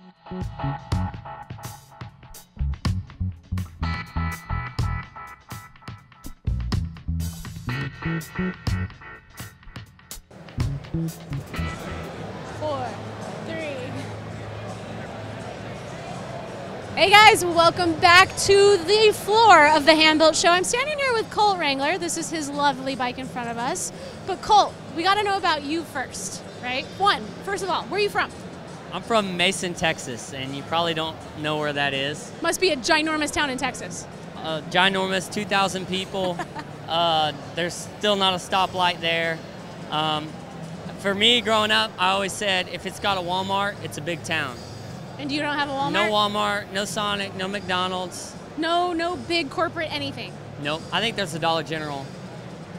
4, 3. Hey guys, welcome back to the floor of the Handbuilt show. I'm standing here with Colt Wrangler. This is his lovely bike in front of us. But Colt, we got to know about you first, right? First of all, where are you from? I'm from Mason, Texas, and you probably don't know where that is. Must be a ginormous town in Texas. Ginormous, 2,000 people. There's still not a stoplight there. For me, growing up, I always said if it's got a Walmart, it's a big town. And you don't have a Walmart? No Walmart, no Sonic, no McDonald's. No big corporate anything? Nope. I think there's a Dollar General,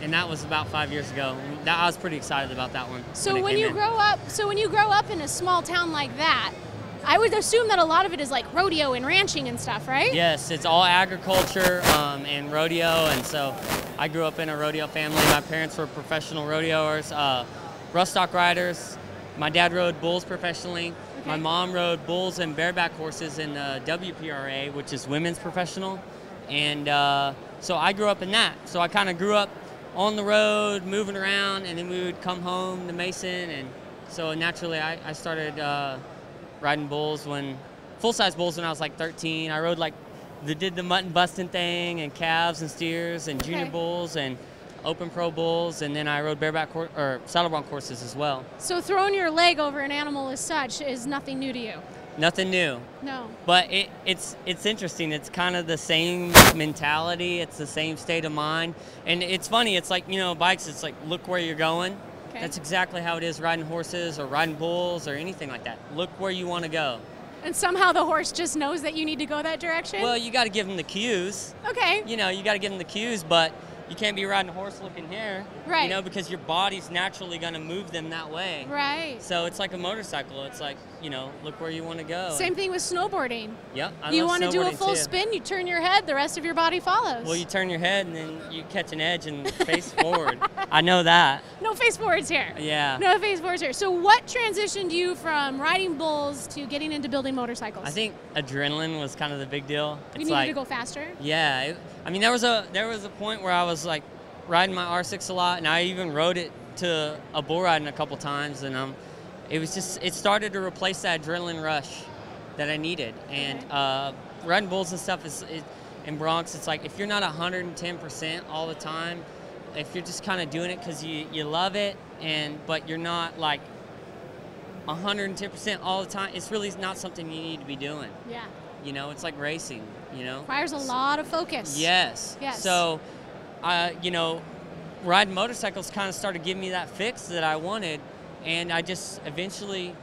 and that was about 5 years ago. I was pretty excited about that one. So when you grow up in a small town like that, I would assume that a lot of it is like rodeo and ranching and stuff, right? Yes, it's all agriculture and rodeo, and so I grew up in a rodeo family. My parents were professional rodeoers, rough stock riders. My dad rode bulls professionally. Okay. My mom rode bulls and bareback horses in the WPRA, which is women's professional, and so I grew up in that. So I kind of grew up on the road, moving around, and then we would come home to Mason, and so naturally I started riding bulls full-size bulls when I was like 13. I rode did the mutton busting thing and calves and steers and junior bulls and open pro bulls, and then I rode bareback or saddle bronc horses as well. So throwing your leg over an animal as such is nothing new to you? Nothing new. No. But it's interesting. It's kind of the same mentality. It's the same state of mind. And it's funny. It's like, bikes, it's like, look where you're going. Okay. That's exactly how it is riding horses or riding bulls or anything like that. Look where you want to go. And somehow the horse just knows that you need to go that direction? Well, you got to give him the cues. Okay. You got to give him the cues, but you can't be riding a horse looking here. Right. Because your body's naturally going to move them that way. Right. So it's like a motorcycle. It's like, look where you want to go. Same thing with snowboarding. Yep. You want to do a full spin, you turn your head, the rest of your body follows. Well, you turn your head and then you catch an edge and face forward. I know that. No face forwards here. Yeah. No face forwards here. So what transitioned you from riding bulls to getting into building motorcycles? I think adrenaline was kind of the big deal. You needed to go faster? Yeah. There was a point where I was like riding my R6 a lot, and I even rode it to a bull riding a couple times, and it started to replace that adrenaline rush that I needed. And riding bulls and stuff in broncs, it's like if you're not 110% all the time, if you're just kind of doing it because you love it, but you're not like 110% all the time, it's really not something you need to be doing. Yeah. It's like racing, Requires a lot of focus. Yes. So, riding motorcycles kind of started giving me that fix that I wanted, and I just eventually,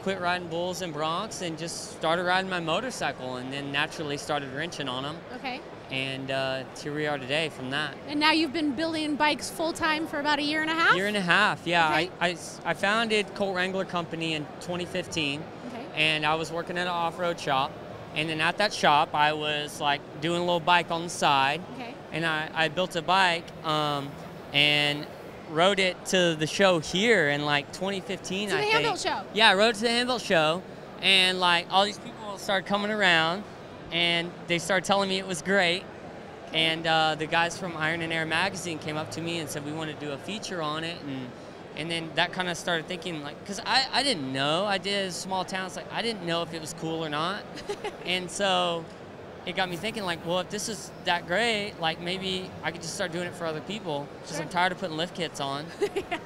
quit riding bulls and broncs and just started riding my motorcycle, and then naturally started wrenching on them. Okay. And here we are today from that. And now you've been building bikes full-time for about a year and a half? Year and a half, yeah. Okay. I founded Colt Wrangler Company in 2015, and I was working at an off-road shop. And then at that shop, I was like doing a little bike on the side. Okay. And I built a bike and rode it to the show here in like 2015, I think. To the Handbuilt show? Yeah, I rode it to the Handbuilt show. And like all these people started coming around and they started telling me it was great. And the guys from Iron and Air magazine came up to me and said we want to do a feature on it. And then that kind of started thinking, like, because I didn't know. I did small towns, like, I didn't know if it was cool or not. And so it got me thinking, like, well, if this is that great, like, maybe I could just start doing it for other people. Because I'm tired of putting lift kits on. Yeah.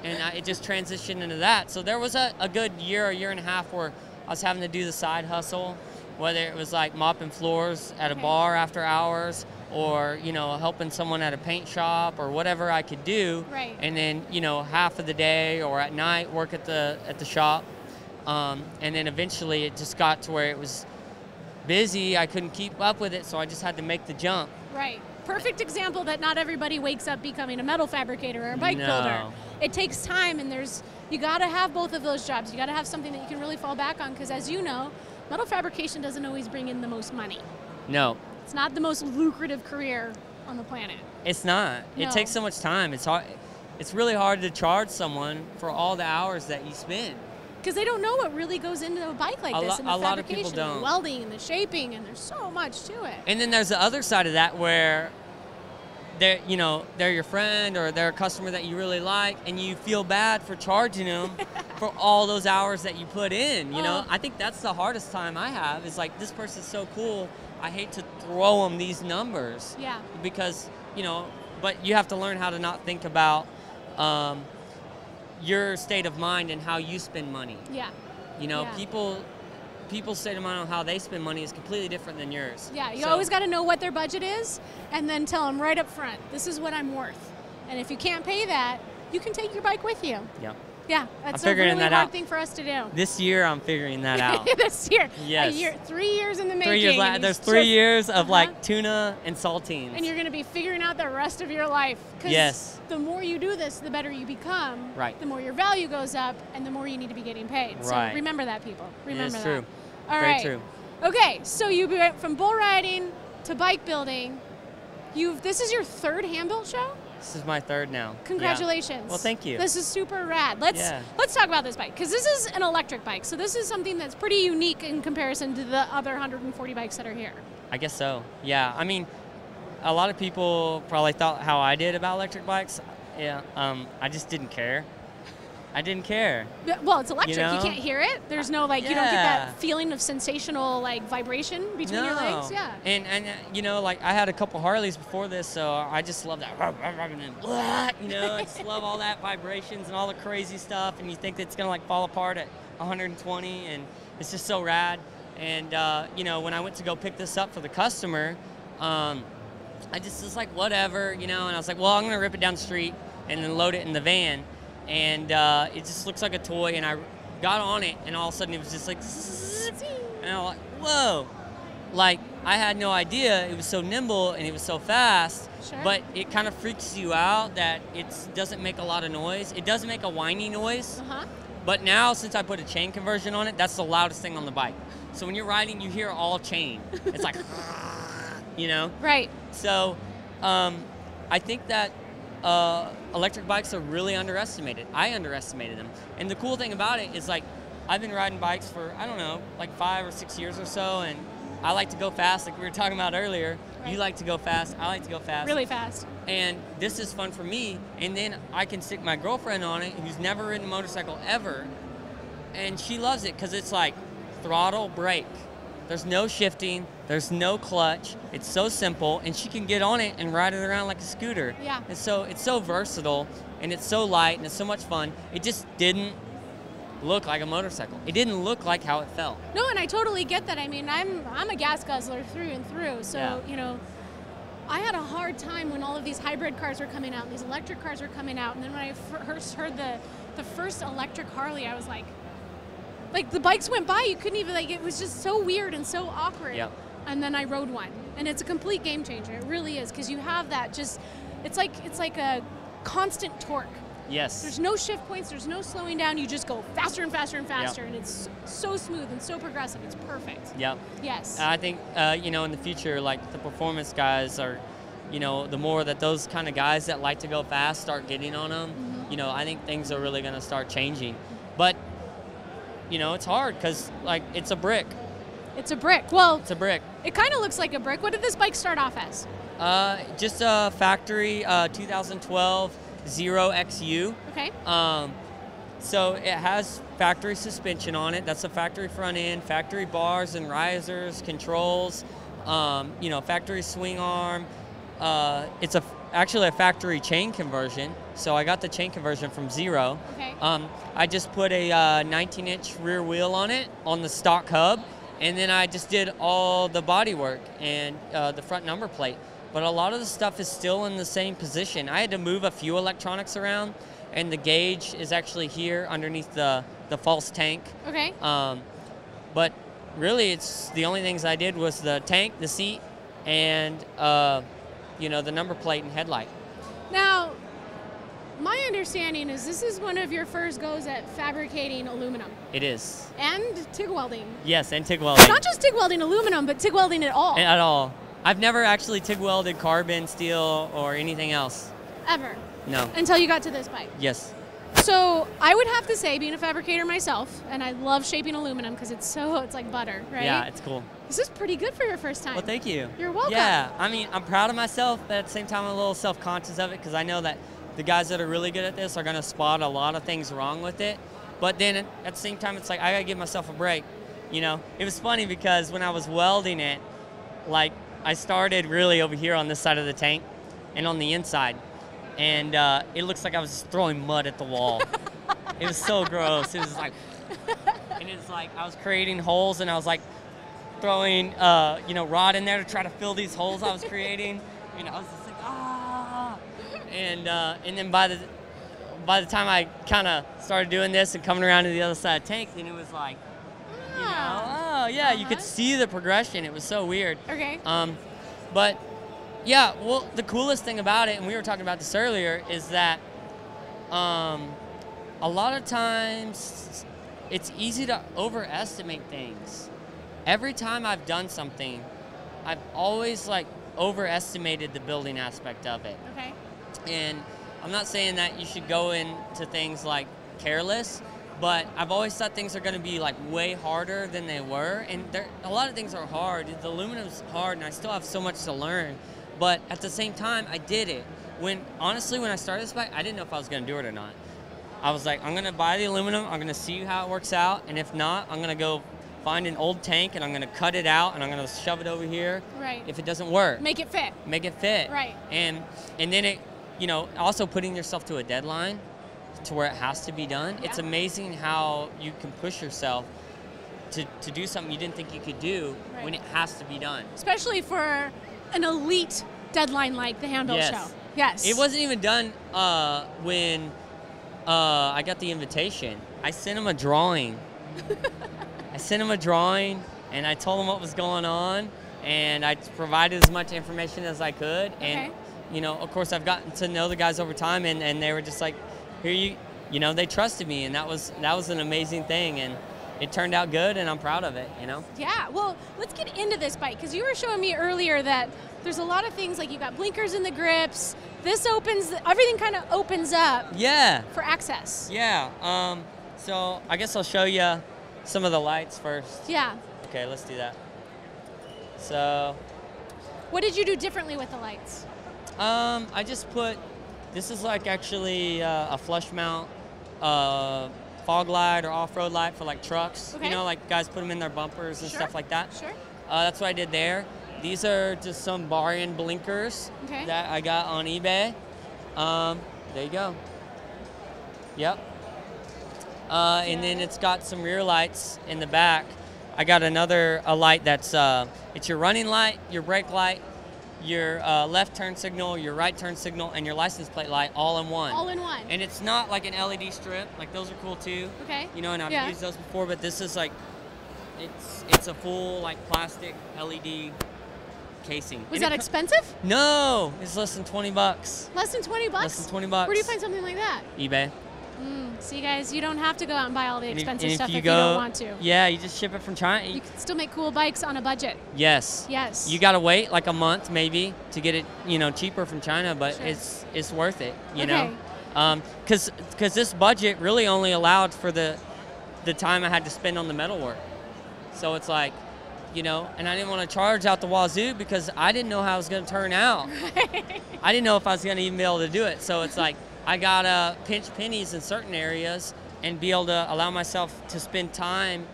And it just transitioned into that. So there was a good year and a half where I was having to do the side hustle, whether it was, like, mopping floors at a bar after hours, or helping someone at a paint shop or whatever I could do. Right. And then half of the day or at night work at the shop, and then eventually it just got to where it was busy. I couldn't keep up with it, so I just had to make the jump. Right. Perfect example that not everybody wakes up becoming a metal fabricator or a bike builder. It takes time, and you got to have both of those jobs. You got to have something that you can really fall back on, because as you know, metal fabrication doesn't always bring in the most money. No. It's not the most lucrative career on the planet. It's not. No. It takes so much time. It's hard. It's really hard to charge someone for all the hours that you spend. Because they don't know what really goes into a bike like this, and the a lot of people fabrication, don't. the welding, and the shaping, and there's so much to it. And then there's the other side of that where they're your friend or they're a customer that you really like, and you feel bad for charging them for all those hours that you put in. You know, I think that's the hardest time I have. Is like, this person's so cool. I hate to throw them these numbers. Yeah. Because but you have to learn how to not think about your state of mind and how you spend money. Yeah. Yeah. People's state of mind on how they spend money is completely different than yours. Yeah, you always got to know what their budget is, and then tell them right up front, this is what I'm worth. And if you can't pay that, you can take your bike with you. Yeah. Yeah, that's a really hard thing for us to do. This year, I'm figuring that out. This year. Yes. 3 years in the making. 3 years. There's 3 years of like tuna and saltines. And you're going to be figuring out the rest of your life. Yes. The more you do this, the better you become. Right. The more your value goes up, and the more you need to be getting paid. Right. So remember that, people. Remember It's that. true. All Very right. true. Okay, so you went from bull riding to bike building. This is your third Handbuilt show? This is my third now. Congratulations. Yeah. Well, thank you. This is super rad. Let's talk about this bike, because this is an electric bike. So this is something that's pretty unique in comparison to the other 140 bikes that are here. I guess so. Yeah. I mean, a lot of people probably thought how I did about electric bikes. Yeah. I just didn't care. I didn't care. Well, it's electric. You can't hear it. There's no you don't get Yeah. that feeling of sensational vibration between your legs. Yeah. And I had a couple Harleys before this, so I just love that. I just love all that vibrations and all the crazy stuff, and you think it's gonna fall apart at 120, and it's just so rad. And when I went to go pick this up for the customer, I just was like, whatever, and I was like, well, I'm gonna rip it down the street and then load it in the van. And it just looks like a toy, and I got on it, and all of a sudden it was just like, and I'm like, whoa. I had no idea it was so nimble and it was so fast. Sure. But it kind of freaks you out that it doesn't make a lot of noise. It does make a whiny noise. But now, since I put a chain conversion on it, that's the loudest thing on the bike. So when you're riding, you hear all chain. It's like, Right. So I think that electric bikes are really underestimated. I underestimated them. And the cool thing about it is I've been riding bikes for, 5 or 6 years or so, and I like to go fast, like we were talking about earlier. Right. You like to go fast, I like to go fast. Really fast. And this is fun for me, and then I can stick my girlfriend on it who's never ridden a motorcycle ever, and she loves it because it's like throttle, brake. There's no shifting, there's no clutch. It's so simple, and she can get on it and ride it around like a scooter. Yeah. And so it's so versatile, and it's so light, and it's so much fun. It just didn't look like a motorcycle. It didn't look like how it felt. No, and I totally get that. I mean, I'm a gas guzzler through and through. So, I had a hard time when all of these hybrid cars were coming out and these electric cars were coming out. And then when I first heard the first electric Harley, I was like the bikes went by, you couldn't even, it was just so weird and so awkward. Yep. And then I rode one, and it's a complete game changer. It really is, because you have that it's like a constant torque. Yes. There's no shift points, there's no slowing down, you just go faster and faster and faster, and it's so smooth and so progressive, it's perfect. Yep. Yes. I think, in the future, the performance guys are, the more that those kind of guys that like to go fast start getting on them, I think things are really going to start changing. But, it's hard because, it's a brick. It's a brick. Well, it's a brick. It kind of looks like a brick. What did this bike start off as? Just a factory 2012 Zero XU. Okay. So it has factory suspension on it. That's a factory front end, factory bars and risers, controls, factory swing arm. It's actually a factory chain conversion. So I got the chain conversion from Zero. Okay. I just put a 19-inch rear wheel on it on the stock hub, and then I just did all the bodywork and the front number plate. But a lot of the stuff is still in the same position. I had to move a few electronics around, and the gauge is actually here underneath the false tank. Okay. But really, it's the only things I did was the tank, the seat, and the number plate and headlight. Now, my understanding is this is one of your first goes at fabricating aluminum. It is. And TIG welding. Yes, and TIG welding. Not just TIG welding aluminum, but TIG welding at all. At all. I've never actually TIG welded carbon, steel, or anything else. Ever? No. Until you got to this bike? Yes. So I would have to say, being a fabricator myself, and I love shaping aluminum because it's like butter, right? Yeah, it's cool. This is pretty good for your first time. Well, thank you. You're welcome. Yeah, I mean, I'm proud of myself, but at the same time, I'm a little self-conscious of it because I know that the guys that are really good at this are going to spot a lot of things wrong with it. But then at the same time, it's like I got to give myself a break. You know, it was funny because when I was welding it, like I started really over here on this side of the tank and on the inside. And it looks like I was just throwing mud at the wall. It was so gross. It was like, and it was like I was creating holes and I was like throwing, rod in there to try to fill these holes I was creating. You know, I was just like, ah. And then by the time I kind of started doing this and coming around to the other side of the tank, then it was like, you could see the progression. It was so weird. Okay. But yeah, well, the coolest thing about it, and we were talking about this earlier, is that a lot of times it's easy to overestimate things. Every time I've done something, I've always like overestimated the building aspect of it. Okay. And I'm not saying that you should go into things like careless, but I've always thought things are going to be like way harder than they were. And a lot of things are hard. The aluminum's hard, and I still have so much to learn. But at the same time, I did it. Honestly, when I started this bike, I didn't know if I was going to do it or not. I was like, I'm going to buy the aluminum, I'm going to see how it works out, and if not, I'm going to go find an old tank, and I'm going to cut it out, and I'm going to shove it over here. Right. If it doesn't work. Make it fit. Make it fit. Right. And then it, also putting yourself to a deadline to where it has to be done. Yeah. It's amazing how you can push yourself to do something you didn't think you could do when it has to be done. Especially for an elite deadline like the Handbuilt show. Yes. It wasn't even done when I got the invitation. I sent him a drawing. And I told him what was going on, and I provided as much information as I could. And, of course, I've gotten to know the guys over time, and they were just like, here they trusted me, and that was an amazing thing. And it turned out good, and I'm proud of it, Yeah, well, let's get into this bike, because you were showing me earlier that there's a lot of things, like you got blinkers in the grips. This everything kind of opens up for access. Yeah, so I guess I'll show you some of the lights first. Yeah. Okay, let's do that. So. What did you do differently with the lights? I just this is like actually a flush mount fog light or off-road light for like trucks. Okay. Like guys put them in their bumpers and stuff like that. Sure. That's what I did there. These are just some bar-in blinkers that I got on eBay. There you go. Yep. And then it's got some rear lights in the back. I got a light that's it's your running light, your brake light, your left turn signal, your right turn signal, and your license plate light all in one. All in one. And it's not like an LED strip. Like those are cool too. Okay. And I've used those before, but this is like it's a full like plastic LED casing. Was that expensive? No, it's less than $20. Less than $20? Less than $20. Where do you find something like that? eBay. See, guys, you don't have to go out and buy all the expensive stuff if you don't want to. Yeah, you just ship it from China. You can still make cool bikes on a budget. Yes. Yes. You got to wait like a month maybe to get it, cheaper from China, but it's worth it, know. Because this budget really only allowed for the time I had to spend on the metalwork. So it's like, and I didn't want to charge out the wazoo because I didn't know how it was going to turn out. I didn't know if I was going to even be able to do it. So it's like, I gotta pinch pennies in certain areas and be able to allow myself to spend time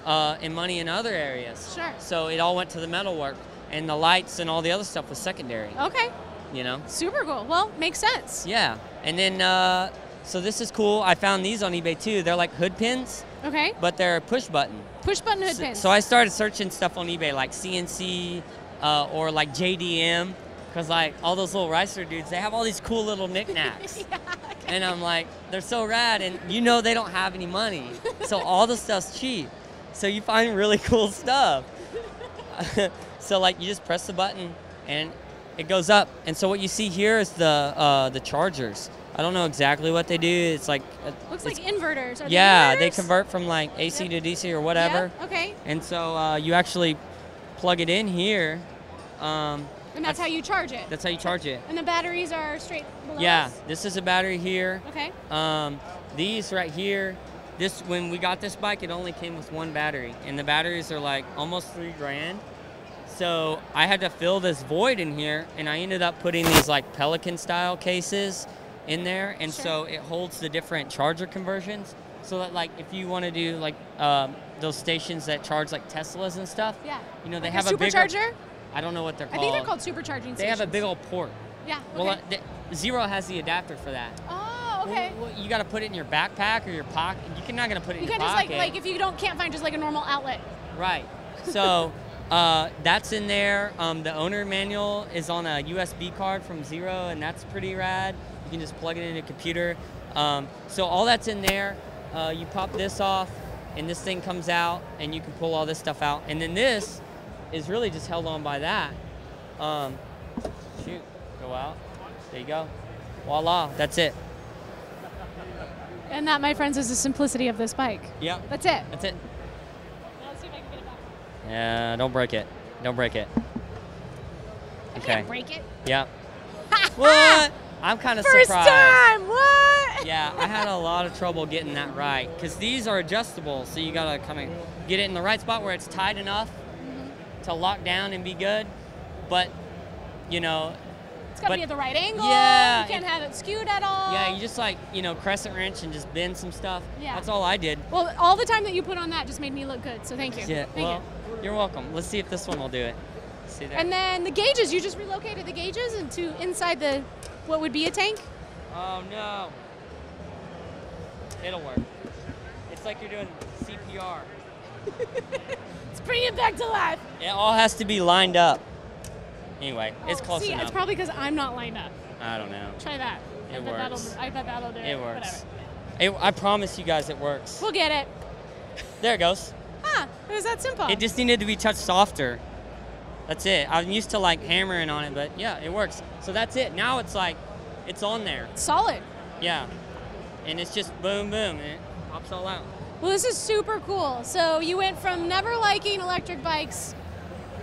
and money in other areas. Sure. So it all went to the metalwork, and the lights and all the other stuff was secondary. Okay. Super cool. Well, makes sense. Yeah. And then, so this is cool. I found these on eBay too. They're like hood pins. Okay. But they're push button. Push button hood pins. So I started searching stuff on eBay like CNC or like JDM. Because, like, all those little Ricer dudes, they have all these cool little knickknacks. And I'm like, they're so rad, and they don't have any money. So all the stuff's cheap. So you find really cool stuff. So, like, you just press the button, and it goes up. And so what you see here is the chargers. I don't know exactly what they do. It's like... Looks like inverters. Are they inverters? They convert from, like, AC to DC or whatever. Yeah, okay. And so you actually plug it in here. And that's how you charge it? That's how you charge it. And the batteries are straight below Yeah, us? this is a battery here. Okay. these right here, when we got this bike, it only came with one battery, and the batteries are like almost $3,000. So I had to fill this void in here, and I ended up putting these like Pelican style cases in there, and so it holds the different charger conversions. So that like if you want to do like those stations that charge like Teslas and stuff, you know, they have a supercharger. I don't know what they're called. I think they're called supercharging stations. They have a big old port. Yeah. Okay. Well, Zero has the adapter for that. Oh, okay. Well, you got to put it in your backpack or your pocket. You're not gonna put it in your pocket. You can't just like if you can't find just like a normal outlet. Right. So that's in there. The owner manual is on a USB card from Zero, and that's pretty rad. You can just plug it in a computer. So all that's in there. You pop this off, and this thing comes out, and you can pull all this stuff out. And then this is really just held on by that. Shoot, go out. There you go. Voila, that's it. And that, my friends, is the simplicity of this bike. Yeah. That's it. That's it. Let's see if I can get it back. Yeah, don't break it. Don't break it. I can't break it. Yeah. What? I'm kind of surprised. First time, what? Yeah, I had a lot of trouble getting that right, because these are adjustable, so you gotta kind of get it in the right spot where it's tight enough to lock down and be good, but you know, it's gotta be at the right angle. Yeah, you can't have it skewed at all. Yeah, you just like, you know, crescent wrench and just bend some stuff. Yeah. That's all I did. Well, all the time that you put on that just made me look good, so thank you. Yeah, thank you. You're welcome. Let's see if this one will do it. See there. And then the gauges, you just relocated the gauges into inside the what would be a tank? Oh no. It'll work. It's like you're doing CPR. Let's bring it back to life. It all has to be lined up. Anyway, it's close enough. It's probably because I'm not lined up. I don't know. Try that. It works. I bet that'll do it. It works. Whatever. I promise you guys it works. We'll get it. There it goes. Huh, it was that simple. It just needed to be touched softer. That's it. I'm used to like hammering on it, but yeah, it works. So that's it. Now it's like, it's on there. It's solid. Yeah. And it's just boom, boom, and it pops all out. Well, this is super cool. So you went from never liking electric bikes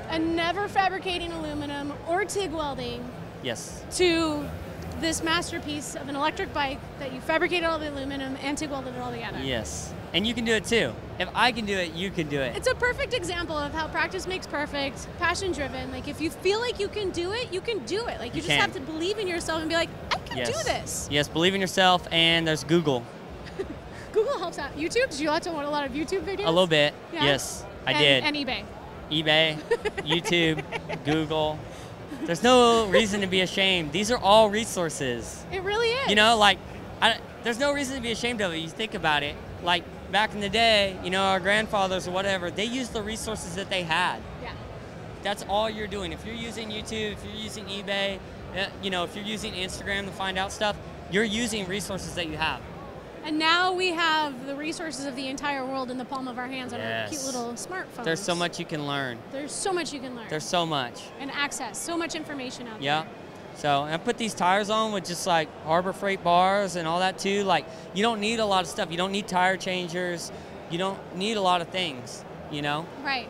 and never fabricating aluminum or TIG welding. Yes. To this masterpiece of an electric bike that you fabricated all the aluminum and TIG welded it all together. Yes. And you can do it too. If I can do it, you can do it. It's a perfect example of how practice makes perfect, passion driven. Like if you feel like you can do it, you can do it. Like you just have to believe in yourself and be like, I can do this. Yes, believe in yourself, and there's Google. Google helps out. YouTube? Did you watch a lot of YouTube videos? A little bit, yeah? Yes, I did. And eBay. eBay, YouTube, Google. There's no reason to be ashamed. These are all resources. It really is. You know, like, there's no reason to be ashamed of it. You think about it. Like, back in the day, you know, our grandfathers or whatever, they used the resources that they had. Yeah. That's all you're doing. If you're using YouTube, if you're using eBay, you know, if you're using Instagram to find out stuff, you're using resources that you have. And now we have the resources of the entire world in the palm of our hands on our cute little smartphones. There's so much you can learn. There's so much you can learn. There's so much. And access, so much information out there. Yeah. So I put these tires on with just like Harbor Freight bars and all that too. Like, you don't need a lot of stuff. You don't need tire changers. You don't need a lot of things, you know? Right.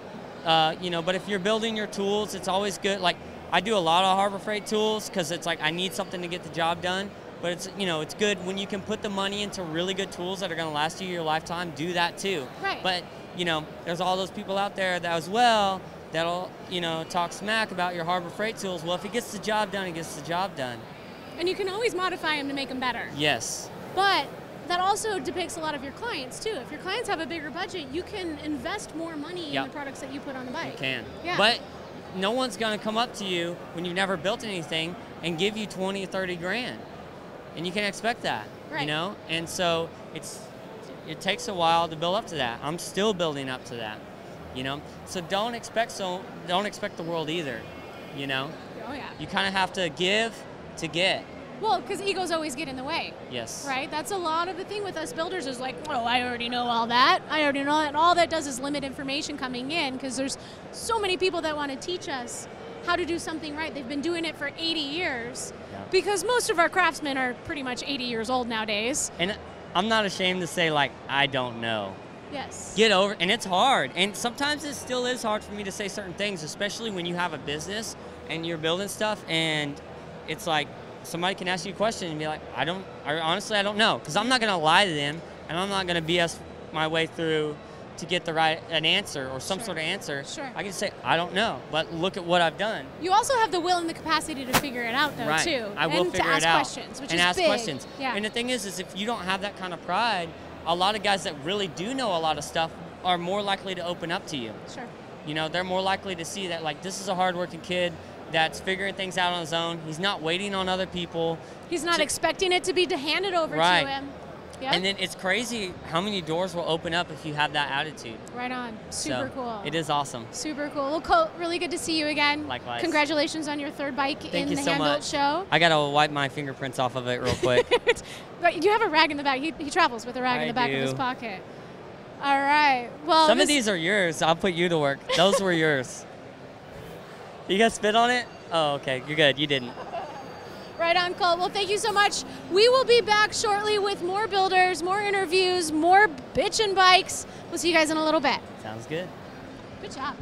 You know, but if you're building your tools, it's always good. Like, I do a lot of Harbor Freight tools because it's like I need something to get the job done. But it's, you know, it's good when you can put the money into really good tools that are going to last you your lifetime. Do that too. Right. But, you know, there's all those people out there that as well that'll, you know, talk smack about your Harbor Freight tools. Well, if it gets the job done, it gets the job done. And you can always modify them to make them better. Yes. But that also depicts a lot of your clients too. If your clients have a bigger budget, you can invest more money in the products that you put on the bike. You can. Yeah. But no one's going to come up to you when you've never built anything and give you 20 or 30 grand. And you can't expect that, you know? And so it takes a while to build up to that. I'm still building up to that, you know? So don't expect the world either, you know? Oh yeah. You kind of have to give to get. Well, because egos always get in the way. Yes. Right? That's a lot of the thing with us builders is like, oh, I already know all that. I already know that. And all that does is limit information coming in because there's so many people that want to teach us how to do something right. They've been doing it for 80 years because most of our craftsmen are pretty much 80 years old nowadays. And I'm not ashamed to say, like, I don't know. Yes. Get over, and it's hard. And sometimes it still is hard for me to say certain things, especially when you have a business and you're building stuff and it's like somebody can ask you a question and be like, honestly, I don't know. Because I'm not going to lie to them, and I'm not going to BS my way through to get an answer or some sort of answer. Sure. I can say, I don't know, but look at what I've done. You also have the will and the capacity to figure it out, though, too. I will figure it out. Questions, which and is ask big. questions. Yeah. And the thing is if you don't have that kind of pride, a lot of guys that really do know a lot of stuff are more likely to open up to you. Sure. You know, they're more likely to see that, like, this is a hardworking kid that's figuring things out on his own. He's not waiting on other people. He's not expecting it to be handed over to him. Yep. And then it's crazy how many doors will open up if you have that attitude. Right on. Super cool. It is awesome. Super cool. Well, Colt, really good to see you again. Likewise. Congratulations on your 3rd bike in the Handbuilt show. I got to wipe my fingerprints off of it real quick. But you have a rag in the back. He travels with a rag in the back of his pocket. All right. Well, some of these are yours. I'll put you to work. Those were yours. You got spit on it? Oh, okay. You're good. You didn't. Right on, Colt. Well, thank you so much. We will be back shortly with more builders, more interviews, more bitchin' bikes. We'll see you guys in a little bit. Sounds good. Good job.